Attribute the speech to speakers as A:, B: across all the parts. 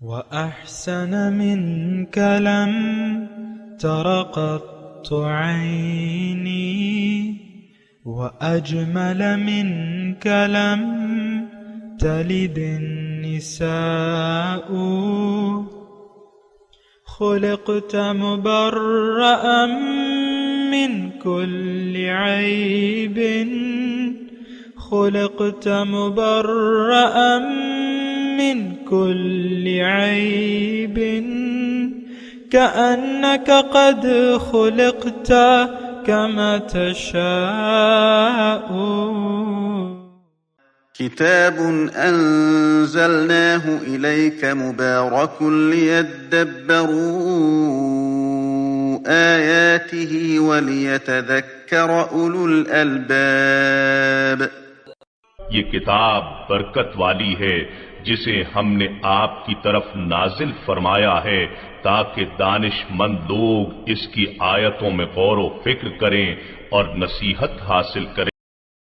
A: وأحسن منك لم تر قط عيني وأجمل منك لم تلد النساء خلقت مبرأ من كل عيب خلقت مبرأ من كل عيب كأنك قد خلقت كما تشاء.
B: كتاب أنزلناه إليك مبارك ليدبروا آياته وليتذكر أولو الألباب.
C: یہ کتاب برکت والی ہے جسے ہم نے آپ کی طرف نازل فرمایا ہے تاکہ دانش مند لوگ اس کی آیتوں میں غور و فکر کریں اور نصیحت حاصل کریں.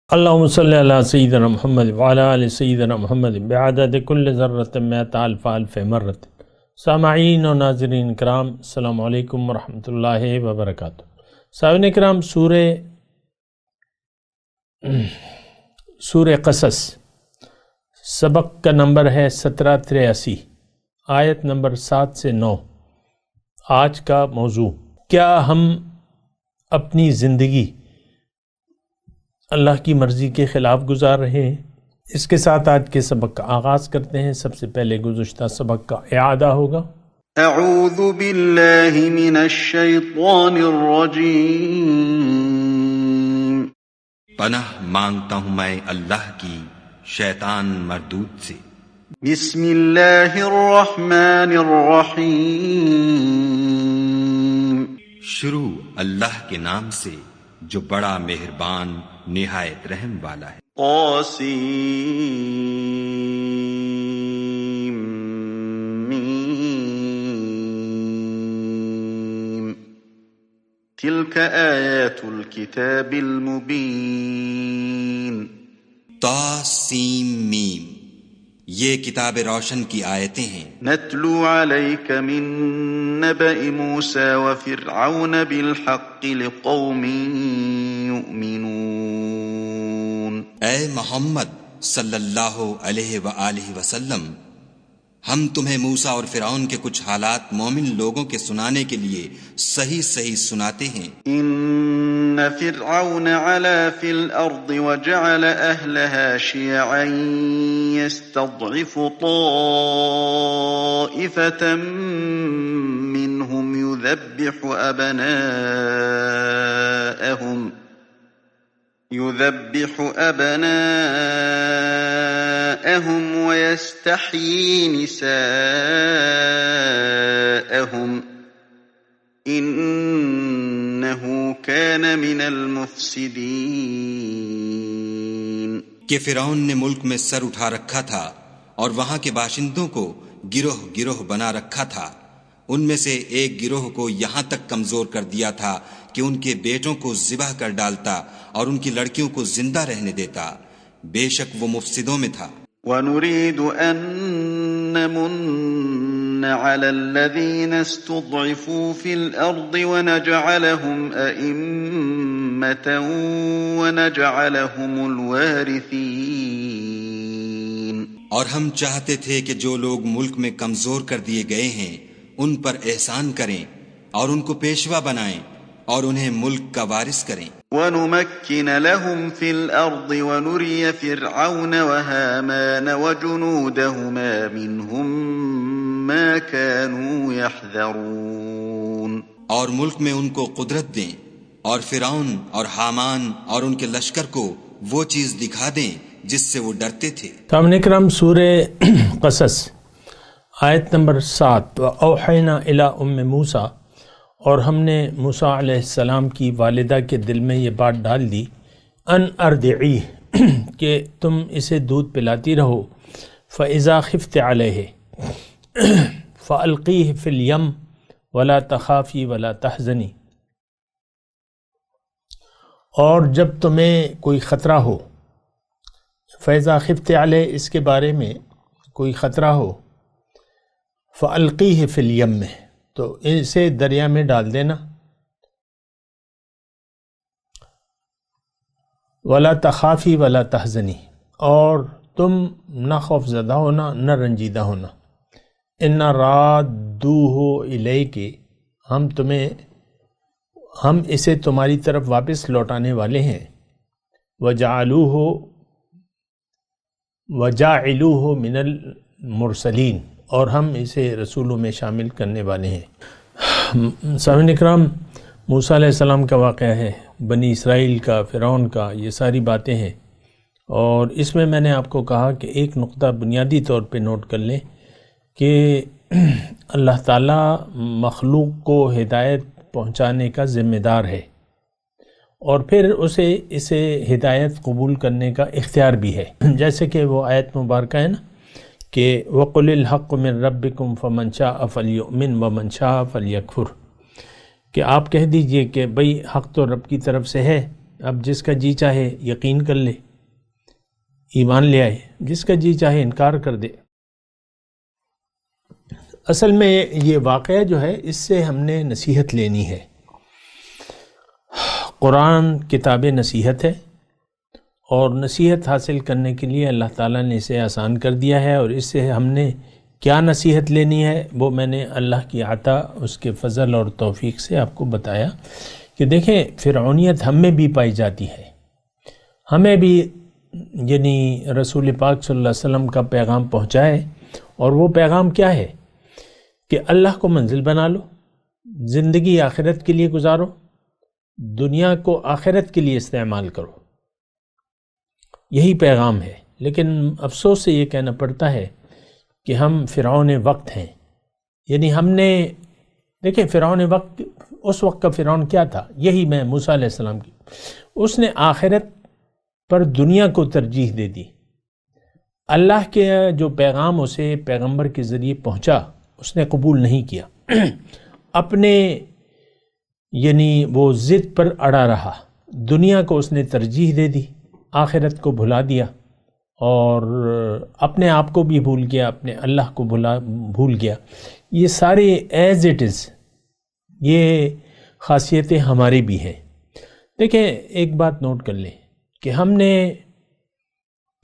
D: اللہم صلی علی سیدنا محمد وعلی آل سیدنا محمد بعدد کل ذرۃ مئۃ الف الف مرۃ. سامعین و ناظرین کرام، السلام علیکم ورحمۃ اللہ وبرکاتہ. سامعین کرام، سورہ قصص سبق کا نمبر ہے 1783، آیت نمبر 7 سے 9. آج کا موضوع: کیا ہم اپنی زندگی اللہ کی مرضی کے خلاف گزار رہے ہیں؟ اس کے ساتھ آج کے سبق کا آغاز کرتے ہیں. سب سے پہلے گزشتہ سبق کا اعادہ ہوگا.
B: اعوذ باللہ من الشیطان الرجیم.
E: پناہ مانگتا ہوں میں اللہ کی شیطان مردود سے.
B: بسم اللہ الرحمن الرحیم.
E: شروع اللہ کے نام سے جو بڑا مہربان نہایت رحم والا ہے.
B: قاسم میم. تلك آیات الكتاب المبین.
E: طاسیم میم، یہ کتاب روشن کی آیتیں ہیں.
B: نتلو علیک من نبأ موسیٰ وفرعون بالحق لقوم یؤمنون.
E: اے محمد صلی اللہ علیہ وآلہ وسلم، ہم تمہیں موسیٰ اور فرعون کے کچھ حالات مومن لوگوں کے سنانے کے لیے صحیح صحیح سناتے ہیں.
B: ان فرعون علا فی الارض وجعل اہلها شیعا يستضعف طائفة منهم يذبح أبناءهم ويستحيي نساءهم إنه كان من المفسدين.
E: کہ فرعون نے ملک میں سر اٹھا رکھا تھا اور وہاں کے باشندوں کو گروہ گروہ بنا رکھا تھا. ان میں سے ایک گروہ کو یہاں تک کمزور کر دیا تھا کہ ان کے بیٹوں کو ذبح کر ڈالتا اور ان کی لڑکیوں کو زندہ رہنے دیتا. بے شک وہ مفسدوں میں تھا.
B: وَنُرِيدُ أَن نَّمُنَّ عَلَى الَّذِينَ اسْتُضْعِفُوا فِي الْأَرْضِ وَنَجْعَلَهُمْ أَئِمَّةً وَنَجْعَلَهُمُ الْوَارِثِينَ.
E: اور ہم چاہتے تھے کہ جو لوگ ملک میں کمزور کر دیے گئے ہیں ان پر احسان کریں اور ان کو پیشوا بنائیں اور انہیں ملک کا وارث کریں.
B: وَنُمَكِّنَ لَهُمْ فِي الْأَرْضِ وَنُرِيَ فِرْعَوْنَ وَهَامَانَ وَجُنُودَهُمَا مِنْهُمْ مَا كَانُوا يَحْذَرُونَ.
E: اور ملک میں ان کو قدرت دیں اور فرعون اور حامان اور ان کے لشکر کو وہ چیز دکھا دیں جس سے وہ ڈرتے تھے.
D: سامعین کرام، سورہ قصص آیت نمبر 7. وَأَوْحَيْنَا إِلَىٰ أُمِّ مُوسَىٰ، اور ہم نے موسیٰ علیہ السلام کی والدہ کے دل میں یہ بات ڈال دی، ان ارضعیہ، کہ تم اسے دودھ پلاتی رہو. فَإِذَا خِفْتِ عَلَيْهِ فَأَلْقِيهِ فِي الْيَمِّ وَلَا تَخَافِي وَلَا تَحْزَنِي. اور جب تمہیں کوئی خطرہ ہو، فَإِذَا خِفْتِ عَلَيْهِ، اس کے بارے میں کوئی خطرہ ہو، فَأَلْقِيهِ فِي الْيَمِّ، تو اسے دریا میں ڈال دینا. وَلَا تَخَافِي وَلَا تَحْزَنِي، اور تم نہ خوف زدہ ہونا نہ رنجیدہ ہونا. اِنَّا رَادُّوهُ إِلَيْكِ، ہم اسے تمہاری طرف واپس لوٹانے والے ہیں. وَجَاعِلُوهُ مِنَ الْمُرْسَلِينَ، اور ہم اسے رسولوں میں شامل کرنے والے ہیں. سامعین اکرام، موسیٰ علیہ السلام کا واقعہ ہے، بنی اسرائیل کا، فرعون کا، یہ ساری باتیں ہیں. اور اس میں نے آپ کو کہا کہ ایک نقطہ بنیادی طور پہ نوٹ کر لیں کہ اللہ تعالیٰ مخلوق کو ہدایت پہنچانے کا ذمہ دار ہے، اور پھر اسے ہدایت قبول کرنے کا اختیار بھی ہے. جیسے کہ وہ آیت مبارکہ ہے نا کہ وَقُلِ الْحَقُّ مِن رَبِّكُمْ فَمَنْ شَاءَ فَلْيُؤْمِنْ وَمَنْ شَاءَ فَلْيَكْفُرْ، کہ آپ کہہ دیجئے کہ بھئی حق تو رب کی طرف سے ہے، اب جس کا جی چاہے یقین کر لے، ایمان لے آئے، جس کا جی چاہے انکار کر دے. اصل میں یہ واقعہ جو ہے اس سے ہم نے نصیحت لینی ہے. قرآن کتاب نصیحت ہے، اور نصیحت حاصل کرنے کے لیے اللہ تعالیٰ نے اسے آسان کر دیا ہے. اور اس سے ہم نے کیا نصیحت لینی ہے وہ میں نے اللہ کی عطا، اس کے فضل اور توفیق سے آپ کو بتایا کہ دیکھیں فرعونیت ہم میں بھی پائی جاتی ہے. ہمیں بھی یعنی رسول پاک صلی اللہ علیہ وسلم کا پیغام پہنچائے، اور وہ پیغام کیا ہے کہ اللہ کو منزل بنا لو، زندگی آخرت کے لیے گزارو، دنیا کو آخرت کے لیے استعمال کرو، یہی پیغام ہے. لیکن افسوس سے یہ کہنا پڑتا ہے کہ ہم فرعون وقت ہیں. یعنی ہم نے دیکھیں فرعون وقت، اس وقت کا فرعون کیا تھا؟ یہی میں موسیٰ علیہ السلام کی، اس نے آخرت پر دنیا کو ترجیح دے دی. اللہ کے جو پیغام اسے پیغمبر کے ذریعے پہنچا اس نے قبول نہیں کیا، اپنے یعنی وہ ضد پر اڑا رہا، دنیا کو اس نے ترجیح دے دی، آخرت کو بھلا دیا، اور اپنے آپ کو بھی بھول گیا، اپنے اللہ کو بھول گیا. یہ سارے ایز اٹ از یہ خاصیتیں ہماری بھی ہیں. دیکھیں ایک بات نوٹ کر لیں کہ ہم نے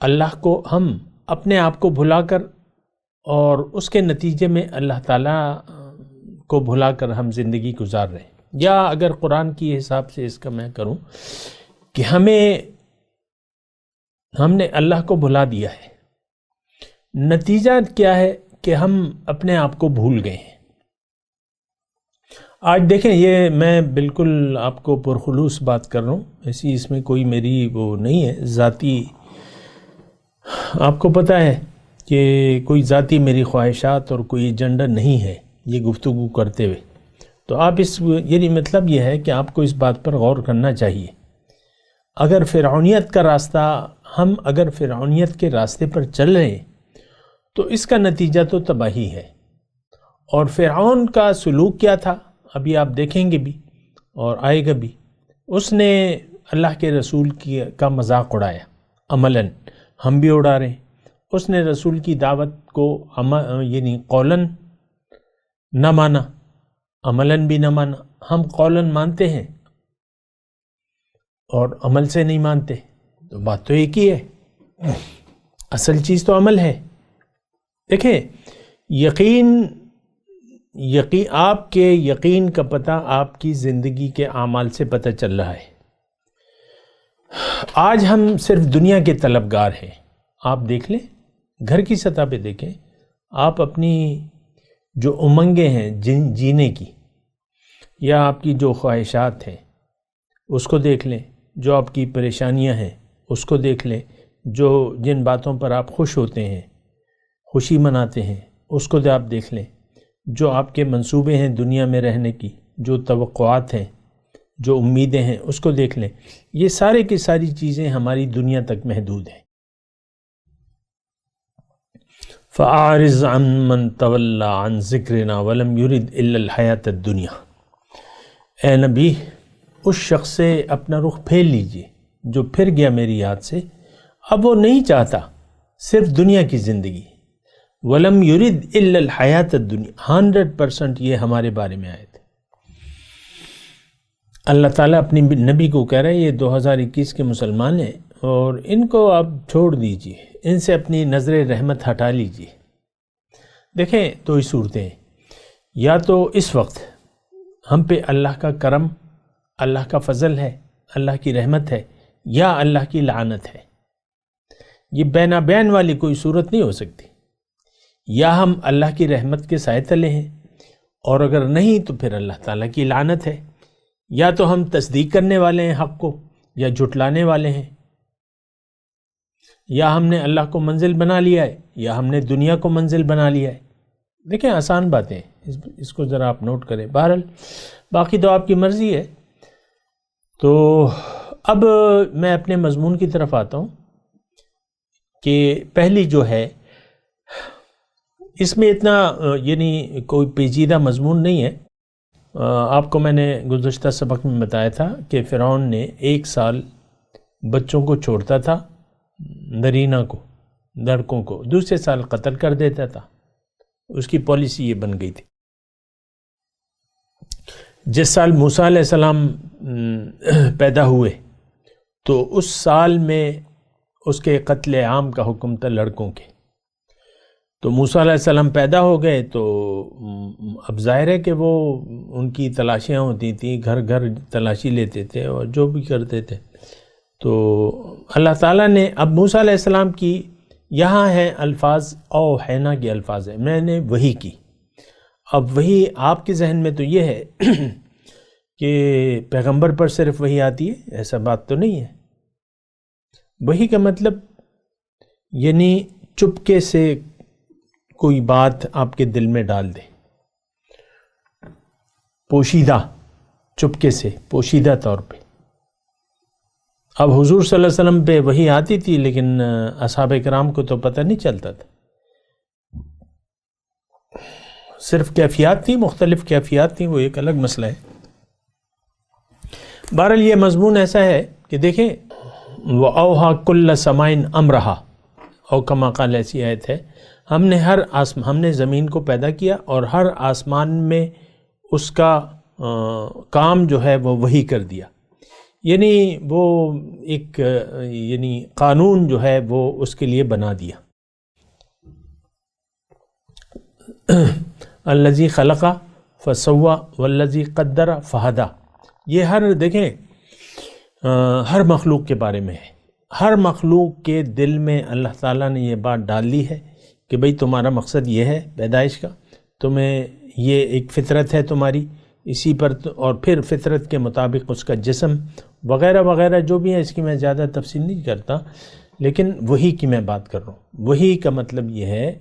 D: اللہ کو، ہم اپنے آپ کو بھلا کر اور اس کے نتیجے میں اللہ تعالیٰ کو بھلا کر ہم زندگی گزار رہے ہیں. یا اگر قرآن کی حساب سے اس کا میں کروں کہ ہم نے اللہ کو بھلا دیا ہے، نتیجہ کیا ہے کہ ہم اپنے آپ کو بھول گئے ہیں. آج دیکھیں یہ میں بالکل آپ کو پرخلوص بات کر رہا ہوں، ایسی اس میں کوئی میری وہ نہیں ہے ذاتی، آپ کو پتہ ہے کہ کوئی ذاتی میری خواہشات اور کوئی ایجنڈا نہیں ہے یہ گفتگو کرتے ہوئے. تو آپ یعنی مطلب یہ ہے کہ آپ کو اس بات پر غور کرنا چاہیے. اگر فرعونیت کا راستہ، ہم اگر فرعونیت کے راستے پر چل رہے ہیں تو اس کا نتیجہ تو تباہی ہے. اور فرعون کا سلوک کیا تھا ابھی آپ دیکھیں گے بھی اور آئے گا بھی. اس نے اللہ کے رسول کا مذاق اڑایا، عملاً ہم بھی اڑا رہے ہیں. اس نے رسول کی دعوت کو یعنی قولاً نہ مانا، عملاً بھی نہ مانا. ہم قولاً مانتے ہیں اور عمل سے نہیں مانتے، تو بات تو ایک ہی ہے. اصل چیز تو عمل ہے. دیکھیں یقین آپ کے یقین کا پتہ آپ کی زندگی کے اعمال سے پتہ چل رہا ہے. آج ہم صرف دنیا کے طلبگار ہیں. آپ دیکھ لیں، گھر کی سطح پہ دیکھیں، آپ اپنی جو امنگیں ہیں جینے کی، یا آپ کی جو خواہشات ہیں اس کو دیکھ لیں، جو آپ کی پریشانیاں ہیں اس کو دیکھ لیں، جن باتوں پر آپ خوش ہوتے ہیں، خوشی مناتے ہیں، اس کو آپ دیکھ لیں، جو آپ کے منصوبے ہیں دنیا میں رہنے کی، جو توقعات ہیں، جو امیدیں ہیں، اس کو دیکھ لیں. یہ سارے کی ساری چیزیں ہماری دنیا تک محدود ہیں. فَأَعْرِضْ عَنْ مَنْ تَوَلَّى عَنْ ذِكْرِنَا وَلَمْ يُرِدْ إِلَّا الْحَيَاةَ الدُّنْيَا. اے نبی، اس شخص سے اپنا رخ پھیر لیجئے جو پھر گیا میری یاد سے، اب وہ نہیں چاہتا صرف دنیا کی زندگی. وَلَمْ يُرِدْ إِلَّا الْحَيَاةَ الدُّنْيَا، 100% یہ ہمارے بارے میں آئے تھے۔ اللہ تعالیٰ اپنی نبی کو کہہ رہے ہیں یہ 2021 کے مسلمان ہیں اور ان کو آپ چھوڑ دیجئے، ان سے اپنی نظر رحمت ہٹا لیجئے۔ دیکھیں دو ہی صورتیں ہیں، یا تو اس وقت ہم پہ اللہ کا کرم، اللہ کا فضل ہے، اللہ کی رحمت ہے، یا اللہ کی لعنت ہے۔ یہ بین بین والی کوئی صورت نہیں ہو سکتی۔ یا ہم اللہ کی رحمت کے سائے تلے ہیں، اور اگر نہیں تو پھر اللہ تعالیٰ کی لعنت ہے۔ یا تو ہم تصدیق کرنے والے ہیں حق کو، یا جھٹلانے والے ہیں۔ یا ہم نے اللہ کو منزل بنا لیا ہے، یا ہم نے دنیا کو منزل بنا لیا ہے۔ دیکھیں آسان باتیں، اس کو ذرا آپ نوٹ کریں۔ بہرحال باقی تو آپ کی مرضی ہے۔ تو اب میں اپنے مضمون کی طرف آتا ہوں کہ پہلی جو ہے، اس میں اتنا یعنی کوئی پیچیدہ مضمون نہیں ہے۔ آپ کو میں نے گزشتہ سبق میں بتایا تھا کہ فرعون نے 1 سال بچوں کو چھوڑتا تھا، نرینہ کو، لڑکوں کو، دوسرے سال قتل کر دیتا تھا۔ اس کی پالیسی یہ بن گئی تھی۔ جس سال موسیٰ علیہ السلام پیدا ہوئے تو اس سال میں اس کے قتل عام کا حکم تھا لڑکوں کے۔ تو موسیٰ علیہ السلام پیدا ہو گئے تو اب ظاہر ہے کہ وہ ان کی تلاشیاں ہوتی تھیں، گھر گھر تلاشی لیتے تھے اور جو بھی کرتے تھے۔ تو اللہ تعالیٰ نے اب موسیٰ علیہ السلام کی یہاں ہے الفاظ اوحینا کے الفاظ ہیں، میں نے وحی کی۔ اب وحی آپ کے ذہن میں تو یہ ہے کہ پیغمبر پر صرف وحی آتی ہے، ایسا بات تو نہیں ہے۔ وحی کا مطلب یعنی چپکے سے کوئی بات آپ کے دل میں ڈال دے، پوشیدہ، چپکے سے، پوشیدہ طور پہ۔ اب حضور صلی اللہ علیہ وسلم پہ وحی آتی تھی، لیکن اصحاب کرام کو تو پتہ نہیں چلتا تھا۔ صرف کیفیات تھی، مختلف کیفیات تھیں، وہ ایک الگ مسئلہ ہے۔ بہرحال یہ مضمون ایسا ہے کہ دیکھیں وَأَوْحَى كُلَّ سَمَائٍ أَمْرَهَا، او کما قال ایسی آیت ہے، ہم نے زمین کو پیدا کیا اور ہر آسمان میں اس کا کام جو ہے وہ وحی کر دیا، یعنی وہ ایک یعنی قانون جو ہے وہ اس کے لیے بنا دیا۔ الذی خلق فسوى والذی قدر فہدی، یہ ہر دیکھیں ہر مخلوق کے بارے میں ہے۔ ہر مخلوق کے دل میں اللہ تعالیٰ نے یہ بات ڈال دی ہے کہ بھئی تمہارا مقصد یہ ہے پیدائش کا، تمہیں یہ ایک فطرت ہے تمہاری، اسی پر اور پھر فطرت کے مطابق اس کا جسم وغیرہ وغیرہ جو بھی ہے، اس کی میں زیادہ تفصیل نہیں کرتا، لیکن وحی کی میں بات کر رہا ہوں۔ وحی کا مطلب یہ ہے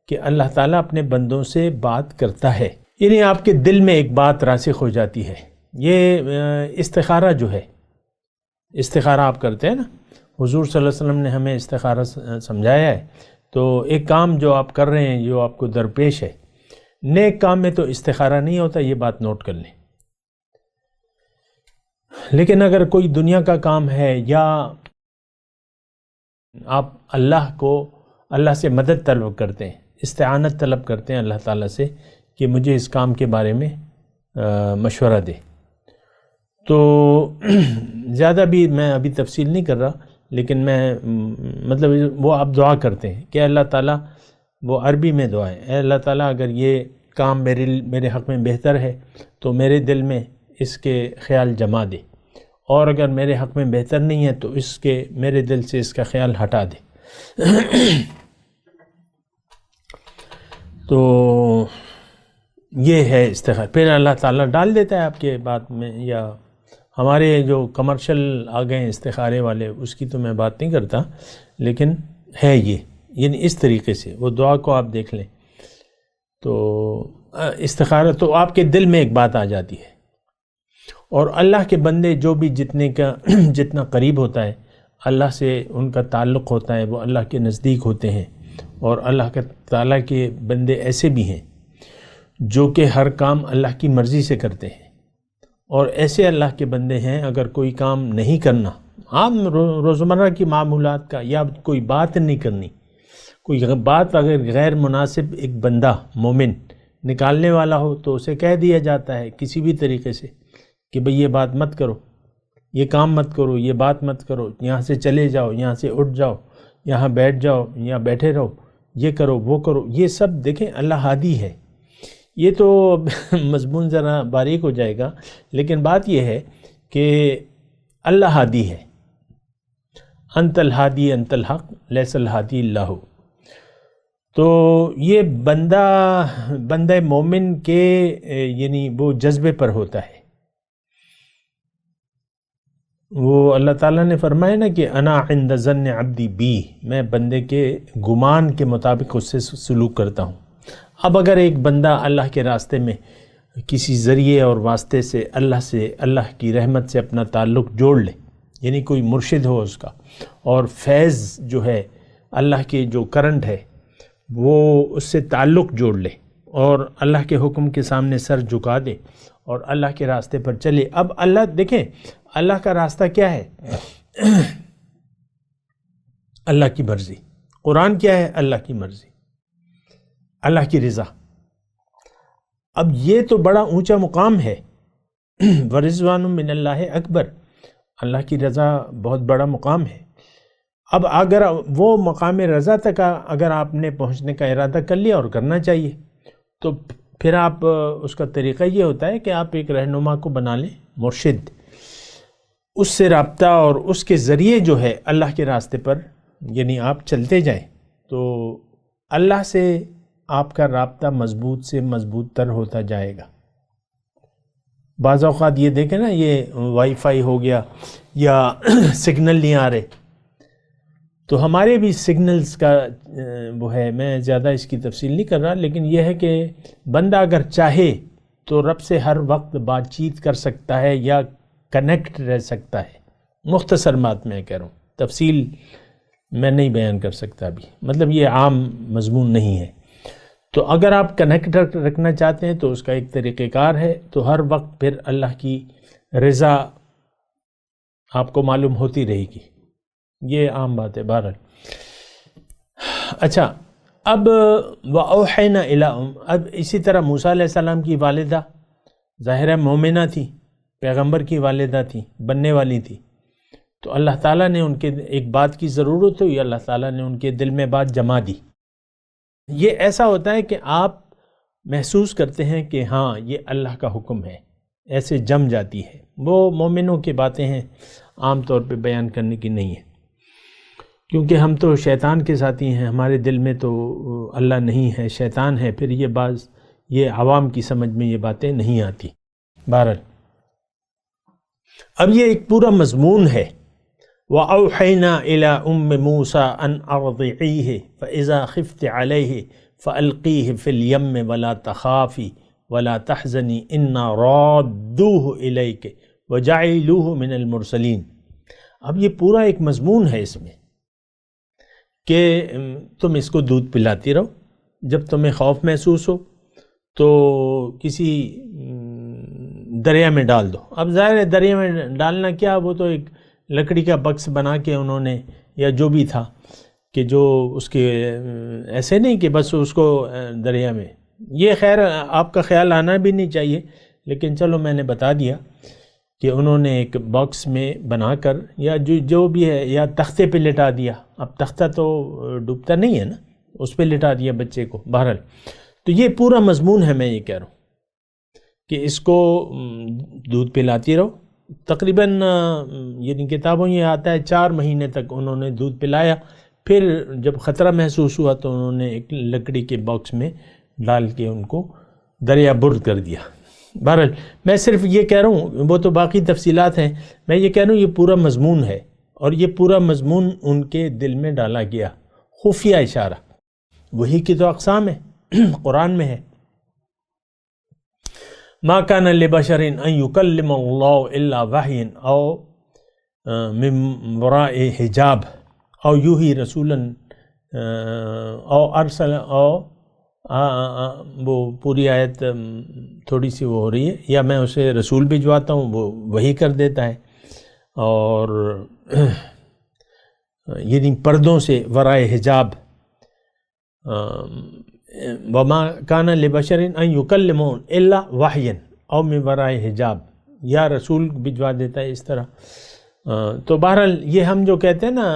D: کہ اللہ تعالیٰ اپنے بندوں سے بات کرتا ہے، یعنی آپ کے دل میں ایک بات راسخ ہو جاتی ہے۔ یہ استخارہ جو ہے، استخارہ آپ کرتے ہیں نا، حضور صلی اللہ علیہ وسلم نے ہمیں استخارہ سمجھایا ہے۔ تو ایک کام جو آپ کر رہے ہیں، جو آپ کو درپیش ہے، نیک کام میں تو استخارہ نہیں ہوتا، یہ بات نوٹ کر لیں۔ لیکن اگر کوئی دنیا کا کام ہے یا آپ اللہ سے مدد طلب کرتے ہیں، استعانت طلب کرتے ہیں اللہ تعالیٰ سے کہ مجھے اس کام کے بارے میں مشورہ دے، تو زیادہ بھی میں ابھی تفصیل نہیں کر رہا، لیکن میں مطلب وہ آپ دعا کرتے ہیں کہ اللہ تعالیٰ، وہ عربی میں دعا ہے، اے اللہ تعالیٰ اگر یہ کام میرے حق میں بہتر ہے تو میرے دل میں اس کے خیال جما دے، اور اگر میرے حق میں بہتر نہیں ہے تو میرے دل سے اس کا خیال ہٹا دے۔ تو یہ ہے استخارہ۔ پھر اللہ تعالیٰ ڈال دیتا ہے آپ کے بات میں، یا ہمارے جو کمرشل آ گئے ہیں استخارے والے، اس کی تو میں بات نہیں کرتا، لیکن ہے یہ، یعنی اس طریقے سے وہ دعا کو آپ دیکھ لیں تو استخارہ تو آپ کے دل میں ایک بات آ جاتی ہے۔ اور اللہ کے بندے جو بھی جتنا قریب ہوتا ہے اللہ سے، ان کا تعلق ہوتا ہے، وہ اللہ کے نزدیک ہوتے ہیں۔ اور اللہ کے تعالیٰ کے بندے ایسے بھی ہیں جو کہ ہر کام اللہ کی مرضی سے کرتے ہیں، اور ایسے اللہ کے بندے ہیں اگر کوئی کام نہیں کرنا، عام روزمرہ کی معمولات کا، یا کوئی بات نہیں کرنی، کوئی بات اگر غیر مناسب ایک بندہ مومن نکالنے والا ہو تو اسے کہہ دیا جاتا ہے کسی بھی طریقے سے کہ بھئی یہ بات مت کرو، یہ کام مت کرو، یہ بات مت کرو، یہاں سے چلے جاؤ، یہاں سے اٹھ جاؤ، یہاں بیٹھ جاؤ یا بیٹھے رہو، یہ کرو وہ کرو. یہ سب دیکھیں اللہ ہادی ہے. یہ تو مضمون ذرا باریک ہو جائے گا، لیکن بات یہ ہے کہ اللہ ہادی ہے. انت الہادی انت الحق لیس الہادی اللہ. تو یہ بندہ مومن کے یعنی وہ جذبے پر ہوتا ہے. وہ اللہ تعالیٰ نے فرمایا نا کہ انا عند ظن عبدی بی، میں بندے کے گمان کے مطابق اس سے سلوک کرتا ہوں. اب اگر ایک بندہ اللہ کے راستے میں کسی ذریعے اور واسطے سے اللہ کی رحمت سے اپنا تعلق جوڑ لے، یعنی کوئی مرشد ہو اس کا، اور فیض جو ہے اللہ کے جو کرنٹ ہے وہ اس سے تعلق جوڑ لے اور اللہ کے حکم کے سامنے سر جھکا دے اور اللہ کے راستے پر چلے. اب اللہ دیکھیں اللہ کا راستہ کیا ہے؟ اللہ کی مرضی. قرآن کیا ہے؟ اللہ کی مرضی، اللہ کی رضا. اب یہ تو بڑا اونچا مقام ہے. ورضوان من اللہ اکبر، اللہ کی رضا بہت بڑا مقام ہے. اب اگر وہ مقام رضا تک اگر آپ نے پہنچنے کا ارادہ کر لیا، اور کرنا چاہیے، تو پھر آپ اس کا طریقہ یہ ہوتا ہے کہ آپ ایک رہنما کو بنا لیں، مرشد، اس سے رابطہ اور اس کے ذریعے جو ہے اللہ کے راستے پر یعنی آپ چلتے جائیں تو اللہ سے آپ کا رابطہ مضبوط سے مضبوط تر ہوتا جائے گا. بعض اوقات یہ دیکھیں نا، یہ وائی فائی ہو گیا یا سگنل نہیں آ رہے، تو ہمارے بھی سگنلز کا وہ ہے. میں زیادہ اس کی تفصیل نہیں کر رہا، لیکن یہ ہے کہ بندہ اگر چاہے تو رب سے ہر وقت بات چیت کر سکتا ہے یا کنیکٹ رہ سکتا ہے. مختصر بات میں کہہ رہا ہوں، تفصیل میں نہیں بیان کر سکتا ابھی، مطلب یہ عام مضمون نہیں ہے. تو اگر آپ کنیکٹ رکھنا چاہتے ہیں تو اس کا ایک طریقہ کار ہے. تو ہر وقت پھر اللہ کی رضا آپ کو معلوم ہوتی رہے گی. یہ عام بات ہے بہرحال. اچھا، اب وَأَوْحَيْنَا إِلَىٰ اب اسی طرح موسیٰ علیہ السلام کی والدہ ظاہرہ مومنہ تھی، پیغمبر کی والدہ تھی، بننے والی تھی. تو اللہ تعالیٰ نے ان کے ایک بات کی ضرورت ہوئی، اللہ تعالیٰ نے ان کے دل میں بات جما دی. یہ ایسا ہوتا ہے کہ آپ محسوس کرتے ہیں کہ ہاں یہ اللہ کا حکم ہے، ایسے جم جاتی ہے. وہ مومنوں کی باتیں ہیں، عام طور پہ بیان کرنے کی نہیں ہے، کیونکہ ہم تو شیطان کے ساتھی ہیں. ہمارے دل میں تو اللہ نہیں ہے، شیطان ہے. پھر یہ عوام کی سمجھ میں یہ باتیں نہیں آتی. بہرحال اب یہ ایک پورا مضمون ہے. وَأَوْحَيْنَا إِلَىٰ أُمِّ مُوسَىٰ أَنْ أَرْضِعِيهِ فَإِذَا خِفْتِ عَلَيْهِ فَأَلْقِيهِ فِي الْيَمِّ وَلَا تَخَافِي وَلَا تَحْزَنِي إِنَّا رَادُّوهُ إِلَيْكِ وَجَعِلُوهُ مِنَ الْمُرْسَلِينَ. اب یہ پورا ایک مضمون ہے اس میں کہ تم اس کو دودھ پلاتی رہو، جب تمہیں خوف محسوس ہو تو کسی دریا میں ڈال دو. اب ظاہر ہے دریا میں ڈالنا کیا، وہ تو ایک لکڑی کا بکس بنا کے انہوں نے یا جو بھی تھا کہ جو اس کے ایسے نہیں کہ بس اس کو دریا میں، یہ خیر آپ کا خیال آنا بھی نہیں چاہیے، لیکن چلو میں نے بتا دیا کہ انہوں نے ایک باکس میں بنا کر یا جو بھی ہے یا تختے پہ لٹا دیا. اب تختہ تو ڈوبتا نہیں ہے نا، اس پہ لٹا دیا بچے کو. بہرحال تو یہ پورا مضمون ہے. میں یہ کہہ رہا ہوں کہ اس کو دودھ پلاتی رہو. تقریباً یعنی کتابوں یہ آتا ہے 4 مہینے تک انہوں نے دودھ پلایا. پھر جب خطرہ محسوس ہوا تو انہوں نے ایک لکڑی کے باکس میں ڈال کے ان کو دریا برد کر دیا. بہرحال میں صرف یہ کہہ رہا ہوں، وہ تو باقی تفصیلات ہیں. میں یہ کہہ رہا ہوں یہ پورا مضمون ہے، اور یہ پورا مضمون ان کے دل میں ڈالا گیا. خفیہ اشارہ وہی کی تو اقسام ہے، قرآن میں ہے. ما کان لبشر ان یکلم اللہ الا وحی او من وراء حجاب او یوحی رسولا او ارسل او وہ پوری آیت تھوڑی سی وہ ہو رہی ہے، یا میں اسے رسول بھجواتا ہوں وہ وہی کر دیتا ہے. اور یعنی پردوں سے ورائے حجاب وما کان لبشر ان یکلمون الا وحیا او من وراء حجاب، یا رسول بھجوا دیتا ہے اس طرح۔ تو بہرحال یہ ہم جو کہتے ہیں نا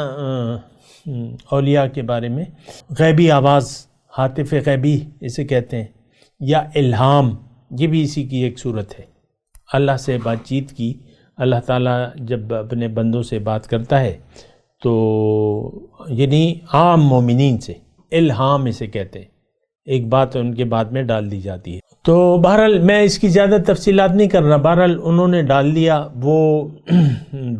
D: اولیاء کے بارے میں، غیبی آواز، ہاتف غیبی اسے کہتے ہیں، یا الہام، یہ بھی اسی کی ایک صورت ہے، اللہ سے بات چیت کی۔ اللہ تعالیٰ جب اپنے بندوں سے بات کرتا ہے تو یعنی عام مومنین سے الہام اسے کہتے ہیں، ایک بات ان کے بعد میں ڈال دی جاتی ہے۔ تو بہرحال میں اس کی زیادہ تفصیلات نہیں کر رہا، بہرحال انہوں نے ڈال دیا۔ وہ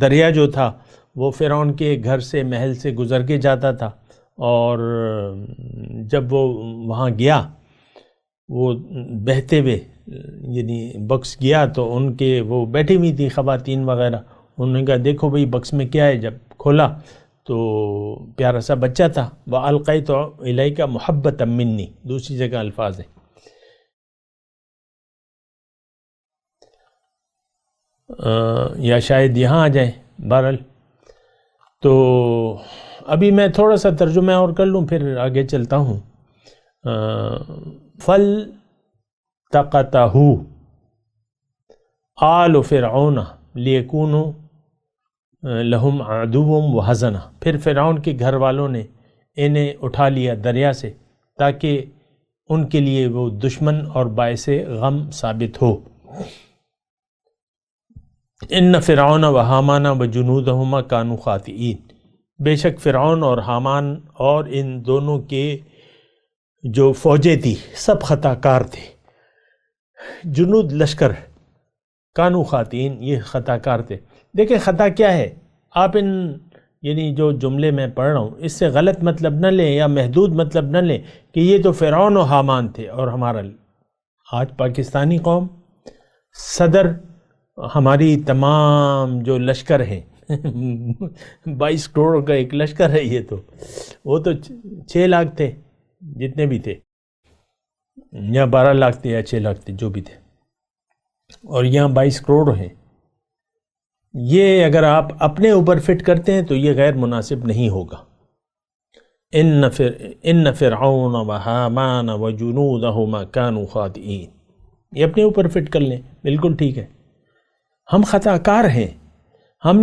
D: دریا جو تھا وہ فرعون کے گھر سے، محل سے گزر کے جاتا تھا، اور جب وہ وہاں گیا، وہ بہتے ہوئے یعنی بکس گیا تو ان کے وہ بیٹھی ہوئی تھی خواتین وغیرہ، انہوں نے کہا دیکھو بھئی بکس میں کیا ہے، جب کھولا تو پیارا سا بچہ تھا۔ وَأَلْقَيْتُ إِلَيْكَ مُحَبَّةً مِّنِّي، دوسری جگہ الفاظ ہیں۔ یا شاید یہاں آ جائیں، بہرحال تو ابھی میں تھوڑا سا ترجمہ اور کر لوں پھر آگے چلتا ہوں۔ فَالْتَقَطَهُ آلُ فِرْعَوْنَ لِيَكُونُوا لَهُمْ عَدُوًّا وَحَزَنًا، پھر فرعون کے گھر والوں نے انہیں اٹھا لیا دریا سے تاکہ ان کے لیے وہ دشمن اور باعث غم ثابت ہو۔ ان فرعون و حامان و جنودہما کانوا خاطئین، بے شک فرعون اور حامان اور ان دونوں کے جو فوجیں تھی سب خطا کار تھے۔ جنود لشکر، کانوا خاطئین، یہ خطا کار تھے۔ دیکھیں خطا کیا ہے، آپ ان یعنی جو جملے میں پڑھ رہا ہوں اس سے غلط مطلب نہ لیں یا محدود مطلب نہ لیں کہ یہ تو فرعون و حامان تھے اور ہمارا آج پاکستانی قوم صدر، ہماری تمام جو لشکر ہیں 22 کروڑ کا ایک لشکر ہے، یہ تو وہ تو 6 لاکھ تھے جتنے بھی تھے، یا 12 لاکھ تھے یا 6 لاکھ تھے جو بھی تھے، اور یہاں 22 کروڑ ہیں۔ یہ اگر آپ اپنے اوپر فٹ کرتے ہیں تو یہ غیر مناسب نہیں ہوگا۔ ان فرعون و حامان و جنودہما کانوا خاطئین، یہ اپنے اوپر فٹ کر لیں، بالکل ٹھیک ہے۔ ہم خطا کار ہیں، ہم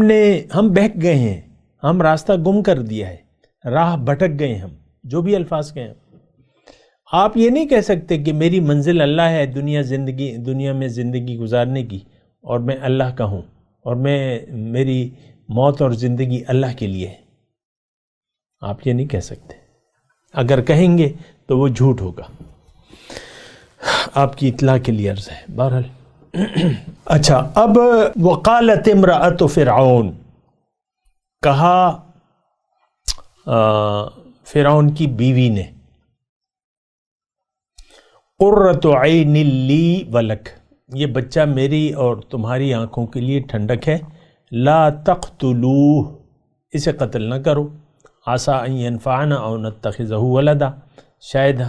D: بہک گئے ہیں، ہم راستہ گم کر دیا ہے، راہ بھٹک گئے، ہم جو بھی الفاظ کہیں۔ آپ یہ نہیں کہہ سکتے کہ میری منزل اللہ ہے دنیا میں زندگی گزارنے کی، اور میں اللہ کا ہوں، اور میری موت اور زندگی اللہ کے لیے ہے۔ آپ یہ نہیں کہہ سکتے، اگر کہیں گے تو وہ جھوٹ ہوگا۔ آپ کی اطلاع کے لیے عرض ہے، بہرحال۔ اچھا، اب وقالت امرأۃ فرعون، کہا فرعون کی بیوی نے، قرۃ عین لی ولک، یہ بچہ میری اور تمہاری آنکھوں کے لیے ٹھنڈک ہے، لا تقتلوہ، اسے قتل نہ کرو، عسیٰ ان ینفعنا او نتخذہ ولدا، شاید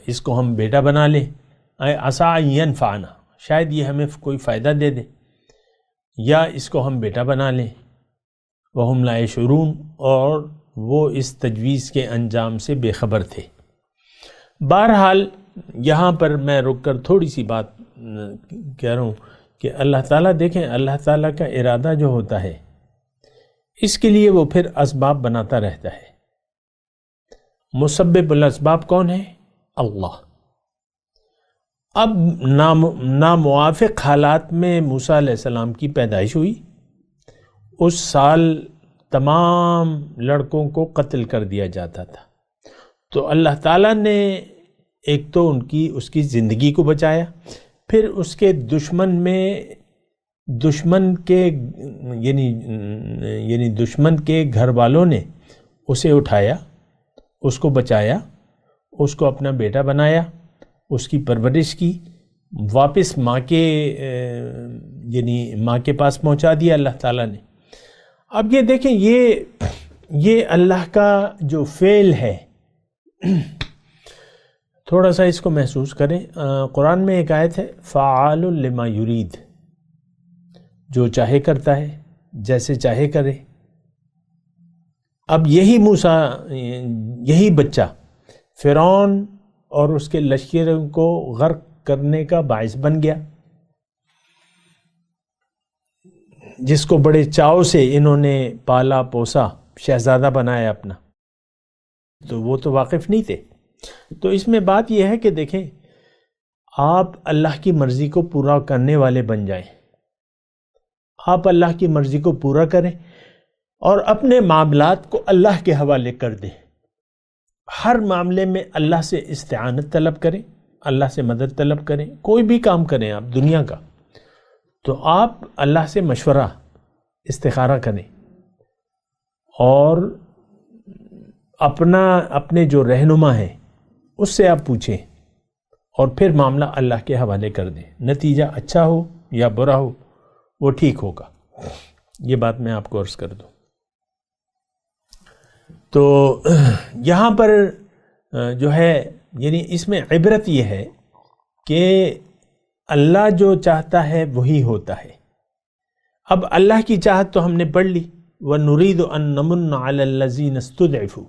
D: اس کو ہم بیٹا بنا لیں، عسیٰ ان ینفعنا، شاید یہ ہمیں کوئی فائدہ دے دے، یا اس کو ہم بیٹا بنا لیں، وہم لا یشعرون، اور وہ اس تجویز کے انجام سے بے خبر تھے۔ بہرحال یہاں پر میں رک کر تھوڑی سی بات کہہ رہا ہوں کہ اللہ تعالیٰ، دیکھیں اللہ تعالیٰ کا ارادہ جو ہوتا ہے اس کے لیے وہ پھر اسباب بناتا رہتا ہے۔ مسبب الاسباب کون ہے؟ اللہ۔ اب ناموافق حالات میں موسیٰ علیہ السلام کی پیدائش ہوئی، اس سال تمام لڑکوں کو قتل کر دیا جاتا تھا، تو اللہ تعالیٰ نے ایک تو اس کی زندگی کو بچایا، پھر اس کے دشمن کے گھر والوں نے اسے اٹھایا، اس کو بچایا، اس کو اپنا بیٹا بنایا، اس کی پرورش کی، واپس ماں کے پاس پہنچا دیا اللہ تعالیٰ نے۔ اب یہ دیکھیں، یہ اللہ کا جو فعل ہے، تھوڑا سا اس کو محسوس کریں۔ قرآن میں ایک آیت ہے، فعال لما یرید، جو چاہے کرتا ہے، جیسے چاہے کرے۔ اب یہی موسیٰ، یہی بچہ فرعون اور اس کے لشکر کو غرق کرنے کا باعث بن گیا، جس کو بڑے چاؤ سے انہوں نے پالا پوسا، شہزادہ بنایا اپنا، تو وہ تو واقف نہیں تھے۔ تو اس میں بات یہ ہے کہ دیکھیں، آپ اللہ کی مرضی کو پورا کرنے والے بن جائیں، آپ اللہ کی مرضی کو پورا کریں اور اپنے معاملات کو اللہ کے حوالے کر دیں۔ ہر معاملے میں اللہ سے استعانت طلب کریں، اللہ سے مدد طلب کریں۔ کوئی بھی کام کریں آپ دنیا کا، تو آپ اللہ سے مشورہ، استخارہ کریں اور اپنے جو رہنما ہیں اس سے آپ پوچھیں اور پھر معاملہ اللہ کے حوالے کر دیں۔ نتیجہ اچھا ہو یا برا ہو وہ ٹھیک ہوگا۔ یہ بات میں آپ کو عرض کر دوں۔ تو یہاں پر جو ہے، یعنی اس میں عبرت یہ ہے کہ اللہ جو چاہتا ہے وہی ہوتا ہے۔ اب اللہ کی چاہت تو ہم نے پڑھ لی، وَنُرِيدُ أَن نَّمُنَّ عَلَى الَّذِينَ اسْتُضْعِفُوا،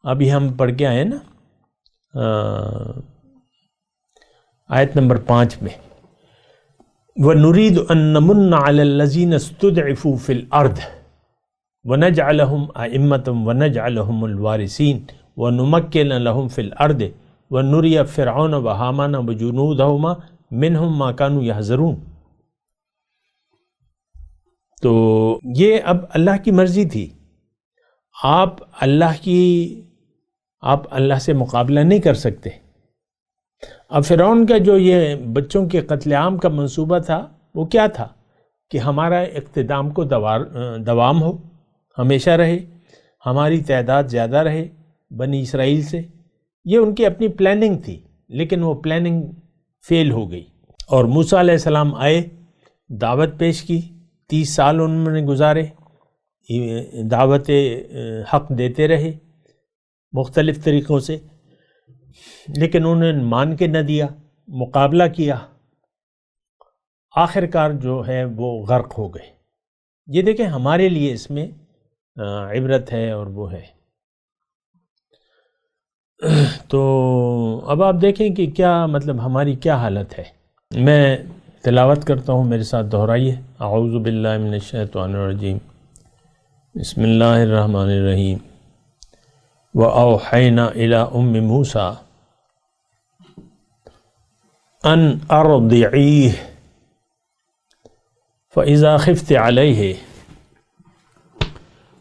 D: ابھی ہم پڑھ کے آئے نا آیت نمبر 5 میں، وَنُرِيدُ أَن نَّمُنَّ عَلَى الَّذِينَ اسْتُضْعِفُوا فِي الْأَرْضِ وَنَجْعَلَهُمْ أَئِمَّةً وَنَجْعَلَهُمُ الْوَارِثِينَ وَنُمَكِّنَ لَهُمْ فِي الْأَرْضِ وَنُرِيَ فِرْعَوْنَ وَهَامَانَ وَجُنُودَهُمَا مِنْهُمْ مَا كَانُوا يَحْذَرُونَ۔ تو یہ اب اللہ کی مرضی تھی، آپ اللہ سے مقابلہ نہیں کر سکتے۔ اب فرعون کا جو یہ بچوں کے قتل عام کا منصوبہ تھا وہ کیا تھا کہ ہمارا اقتدام کو دوام ہو، ہمیشہ رہے، ہماری تعداد زیادہ رہے بنی اسرائیل سے۔ یہ ان کی اپنی پلاننگ تھی، لیکن وہ پلاننگ فیل ہو گئی۔ اور موسیٰ علیہ السلام آئے، دعوت پیش کی، 30 سال انہوں نے گزارے، دعوت حق دیتے رہے مختلف طریقوں سے، لیکن انہوں نے مان کے نہ دیا، مقابلہ کیا، آخر کار جو ہے وہ غرق ہو گئے۔ یہ دیکھیں ہمارے لیے اس میں عبرت ہے اور وہ ہے۔ تو اب آپ دیکھیں کہ کیا مطلب ہماری کیا حالت ہے۔ میں تلاوت کرتا ہوں، میرے ساتھ دہرائیے۔ اعوذ باللہ من الشیطان الرجیم، بسم اللہ الرحمن الرحیم۔ وَأَوْحَيْنَا إِلَىٰ أُمِّ مُوسَىٰ أَنْ أَرْضِعِيهِ فَإِذَا خِفْتِ عَلَيْهِ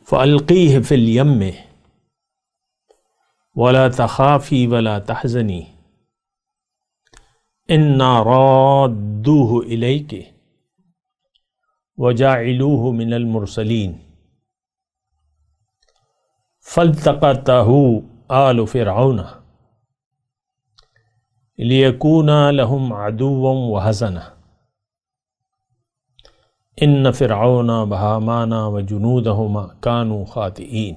D: فَأَلْقِيهِ فِي الْيَمِّ وَلَا تَخَافِي وَلَا تَحْزَنِي إِنَّا رَادُّوهُ إِلَيْكِ وَجَاعِلُوهُ مِنَ الْمُرْسَلِينَ فَالْتَقَطَهُ آلُ فِرْعَوْنَ لِيَكُونَ لَهُمْ عَدُوًّا وَحَزَنًا إِنَّ فِرْعَوْنَ وَهَامَانَ وَجُنُودَهُمَا كَانُوا خَاطِئِينَ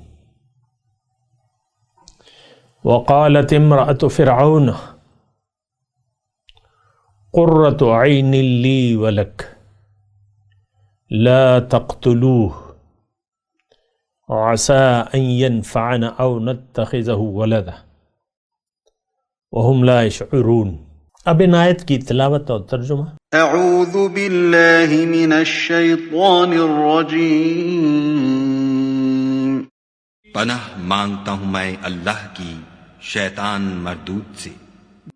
D: وَقَالَتِ امْرَأَةُ فِرْعَوْنَ قُرَّةُ عَيْنٍ لِّي وَلَكَ لَا تَقْتُلُوهُ عَسَىٰ أَن يَنفَعَنَا أَوْ نَتَّخِذَهُ وَلَدًا وَهُمْ لَا يَشْعُرُونَ۔ اب ان آیت کی تلاوت اور ترجمہ۔
B: اعوذ باللہ من الشیطان الرجیم۔
E: پناہ مانگتا ہوں میں اللہ کی شیطان مردود سے۔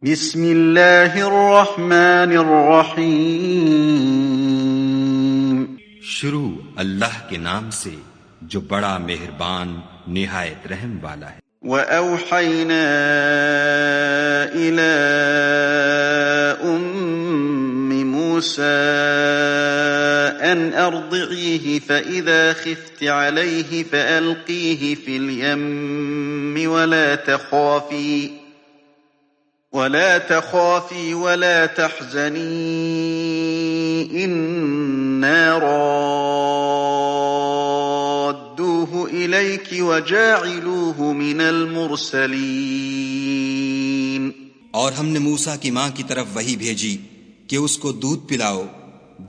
B: بسم اللہ الرحمن الرحیم۔
E: شروع اللہ کے نام سے جو بڑا مہربان نہایت رحم والا ہے۔
B: وَأَوْحَيْنَا إِلَىٰ أُمِّ مُوسَىٰ أَنْ أَرْضِعِيهِ فَإِذَا خِفْتِ عَلَيْهِ فَأَلْقِيهِ فِي الْيَمِّ وَلَا تَخَافِي وَلَا تَحْزَنِي إِنَّا رَادُّوهُ إِلَيْكِ وَجَاعِلُوهُ مِنَ الْمُرْسَلِينَ۔
E: اور ہم نے موسیٰ کی ماں کی طرف وحی بھیجی کہ اس کو دودھ پلاؤ،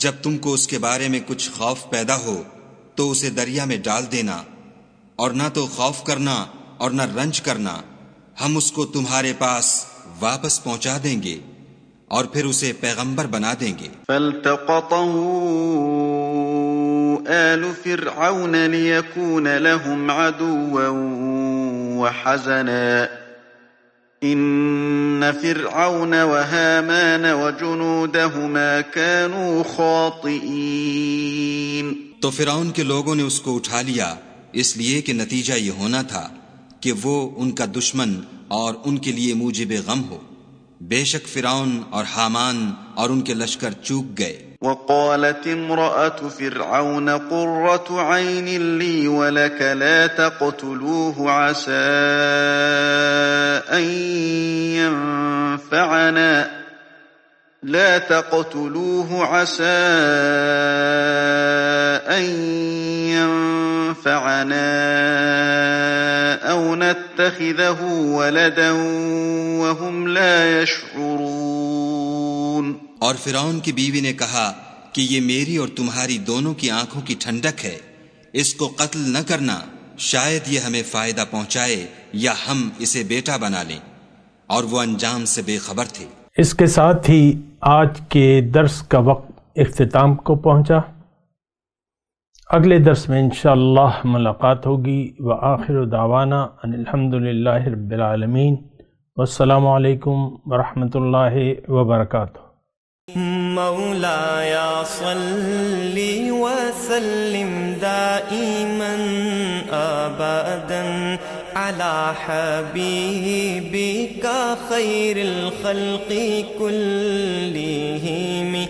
E: جب تم کو اس کے بارے میں کچھ خوف پیدا ہو تو اسے دریا میں ڈال دینا، اور نہ تو خوف کرنا اور نہ رنج کرنا، ہم اس کو تمہارے پاس واپس پہنچا دیں گے اور پھر اسے پیغمبر بنا دیں گے۔
B: فالتقطه آل فرعون ليكون لهم عدوا وحزنا إن فرعون وهامان وجنودهما كانوا خاطئين۔
E: تو فرعون کے لوگوں نے اس کو اٹھا لیا اس لیے کہ نتیجہ یہ ہونا تھا کہ وہ ان کا دشمن اور ان کے لیے موجب غم ہو۔ بے شک فرعون اور حامان اور ان کے لشکر چوک گئے۔
B: وقالت امرأة فرعون قرة عين لي ولك لا تقتلوه عسى أن ينفعنا أو نتخذه ولدا وهم لا يشعرون۔
E: اور فرعون کی بیوی نے کہا کہ یہ میری اور تمہاری دونوں کی آنکھوں کی ٹھنڈک ہے، اس کو قتل نہ کرنا، شاید یہ ہمیں فائدہ پہنچائے یا ہم اسے بیٹا بنا لیں، اور وہ انجام سے بے خبر تھے۔
D: اس کے ساتھ ہی آج کے درس کا وقت اختتام کو پہنچا۔ اگلے درس میں انشاءاللہ ملاقات ہوگی۔ وآخر دعوانا ان الحمدللہ رب العالمین، والسلام علیکم ورحمۃ اللہ وبرکاتہ۔
F: مولایا صلی وسلم دائما ابدا علی حبیبک خیر الخلق کلہم۔